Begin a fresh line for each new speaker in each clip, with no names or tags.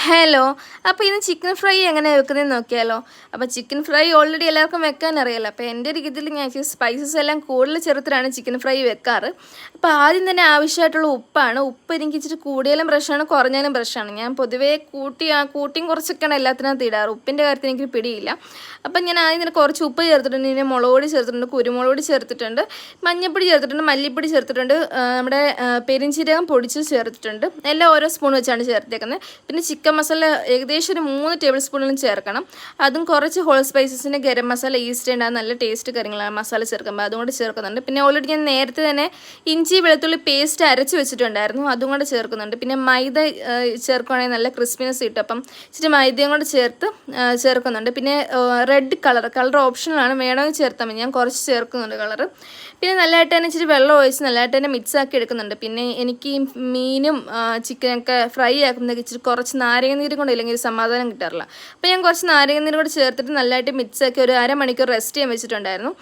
Hello. അപ്പോൾ ഇന്ന് chicken fry എങ്ങനെ വെക്കുന്നതെന്ന് നോക്കിയാലോ. അപ്പോൾ ചിക്കൻ ഫ്രൈ ഓൾറെഡി എല്ലാവർക്കും വെക്കാൻ അറിയാലോ. അപ്പോൾ എൻ്റെ ഒരു ഇതിൽ ഞാൻ സ്പൈസസ് എല്ലാം കൂടുതൽ ചേർത്തിട്ടാണ് ചിക്കൻ ഫ്രൈ വെക്കാറ്. അപ്പോൾ ആദ്യം തന്നെ ആവശ്യമായിട്ടുള്ള ഉപ്പാണ്. ഉപ്പ് എനിക്ക് ഇച്ചിരി കൂടിയാലും പ്രശ്നമാണ്, കുറഞ്ഞാലും പ്രശ്നമാണ്. ഞാൻ പൊതുവേ കൂട്ടിയും കുറച്ചൊക്കെയാണ് എല്ലാത്തിനകത്ത് ഇടാറ്. ഉപ്പിൻ്റെ കാര്യത്തിൽ എനിക്ക് പിടിയില്ല. അപ്പം ഞാൻ ആദ്യം തന്നെ കുറച്ച് ഉപ്പ് ചേർത്തിട്ടുണ്ട്, പിന്നെ മുളക് പൊടി ചേർത്തിട്ടുണ്ട്, കുരുമുളക് പൊടി ചേർത്തിട്ടുണ്ട്, മഞ്ഞൾപ്പൊടി ചേർത്തിട്ടുണ്ട്, മല്ലിപ്പൊടി ചേർത്തിട്ടുണ്ട്, നമ്മുടെ പെരിഞ്ചീരകം പൊടിച്ച് ചേർത്തിട്ടുണ്ട്. എല്ലാം ഓരോ സ്പൂൺ വെച്ചാണ് ചേർത്തേക്കുന്നത്. പിന്നെ ചിക്കൻ മസാല ഏകദേശം ഒരു 3 ടേബിൾ സ്പൂണിലും ചേർക്കണം. അതും കുറച്ച് ഹോൾ സ്പൈസസിൻ്റെ ഗരം മസാല, ഈസ്റ്റ് ഉണ്ടാകും, നല്ല ടേസ്റ്റ് കാര്യങ്ങളാണ് മസാല ചേർക്കുമ്പോൾ, അതുകൊണ്ട് ചേർക്കുന്നുണ്ട്. പിന്നെ ഓൾറെഡി ഞാൻ നേരത്തെ തന്നെ ഇഞ്ചി വെളുത്തുള്ളി പേസ്റ്റ് അരച്ച് വെച്ചിട്ടുണ്ടായിരുന്നു, അതും കൂടെ ചേർക്കുന്നുണ്ട്. പിന്നെ മൈദ ചേർക്കുകയാണെങ്കിൽ നല്ല ക്രിസ്പിനെസ് കിട്ടും, അപ്പം ഇച്ചിരി മൈദയും കൂടെ ചേർക്കുന്നുണ്ട്. പിന്നെ റെഡ് കളർ ഓപ്ഷണലാണ്, വേണമെങ്കിൽ ചേർത്താൽ മതി, ഞാൻ കുറച്ച് ചേർക്കുന്നുണ്ട് കളറ്. പിന്നെ നല്ലതായിട്ട് തന്നെ ഇച്ചിരി വെള്ളം ഒഴിച്ച് നല്ലതായിട്ട് തന്നെ മിക്സ് ആക്കി എടുക്കുന്നുണ്ട്. പിന്നെ എനിക്ക് ഈ മീനും ചിക്കനൊക്കെ ഫ്രൈ ആക്കുമ്പോഴേക്ക് ഇച്ചിരി കുറച്ച് നാരങ്ങനീരും കൂടെ ഇല്ലെങ്കിൽ സമാധാനം കിട്ടാറില്ല. അപ്പോൾ ഞാൻ കുറച്ച് നാരങ്ങനീരും കൂടെ ചേർത്തിട്ട് നല്ലതായിട്ട് മിക്സ് ആക്കി ഒരു അരമണിക്കൂർ റെസ്റ്റ് ചെയ്യാൻ വെച്ചിട്ടുണ്ടായിരുന്നു.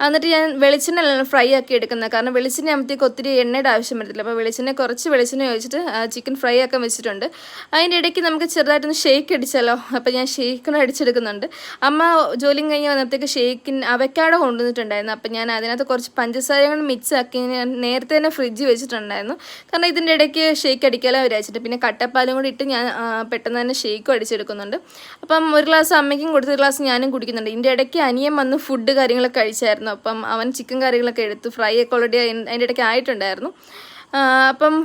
എന്നിട്ട് ഞാൻ വെളിച്ചെണ്ണ ഫ്രൈ ആക്കി എടുക്കുന്നത്, കാരണം വെളിച്ചെണ്ണ ആകുമ്പോഴത്തേക്ക് ഒത്തിരി എണ്ണയുടെ ആവശ്യം വരത്തില്ല. അപ്പോൾ കുറച്ച് വെളിച്ചെണ്ണ ഒഴിച്ചിട്ട് ചിക്കൻ ഫ്രൈ ആക്കാൻ വെച്ചിട്ടുണ്ട്. അതിൻ്റെ ഇടയ്ക്ക് നമുക്ക് ചെറുതായിട്ടൊന്ന് ഷേക്ക് അടിച്ചാലോ. അപ്പോൾ ഞാൻ ഷേക്കിന് അടിച്ചെടുക്കുന്നുണ്ട്. അമ്മ ജോലിയും കഴിഞ്ഞ് വന്നപ്പോഴത്തേക്ക് അവക്കാടോ കൊണ്ടുവന്നിട്ടുണ്ടായിരുന്നു. അപ്പോൾ ഞാൻ അതിനകത്ത് കുറച്ച് പഞ്ചസാരയും കൊണ്ട് മിക്സ് ആക്കി ഞാൻ നേരത്തെ തന്നെ ഫ്രിഡ്ജ് വെച്ചിട്ടുണ്ടായിരുന്നു, കാരണം ഇതിൻ്റെ ഇടയ്ക്ക് ഷേക്ക് അടിക്കാലോ വിചാരിച്ചിട്ട്. പിന്നെ കട്ടപ്പാലും കൂടി ഇട്ട് ഞാൻ പെട്ടെന്ന് തന്നെ ഷേക്കും അടിച്ചെടുക്കുന്നുണ്ട്. അപ്പം ഒരു ഗ്ലാസ് അമ്മയ്ക്കും കൊടുത്ത് ഒരു ഗ്ലാസ് ഞാനും കുടിക്കുന്നുണ്ട്. ഇതിൻ്റെ ഇടയ്ക്ക് അനിയൻ വന്ന് ഫുഡ് കാര്യങ്ങളൊക്കെ കഴിച്ചായിരുന്നു. അപ്പം അവൻ ചിക്കൻ കറികളൊക്കെ എടുത്ത് ഫ്രൈ ഒക്കെ ഓൾറെഡി അതിൻ്റെ ഇടയ്ക്ക് ആയിട്ടുണ്ടായിരുന്നു. അപ്പം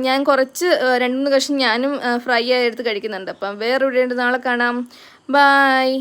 ഞാൻ കുറച്ച് 2-3 കഷ്ണം ഞാനും ഫ്രൈ ആയി എടുത്ത് കഴിക്കുന്നുണ്ട്. അപ്പം വേറെ എവിടെയുണ്ട്, നാളെ കാണാം. ബായ്.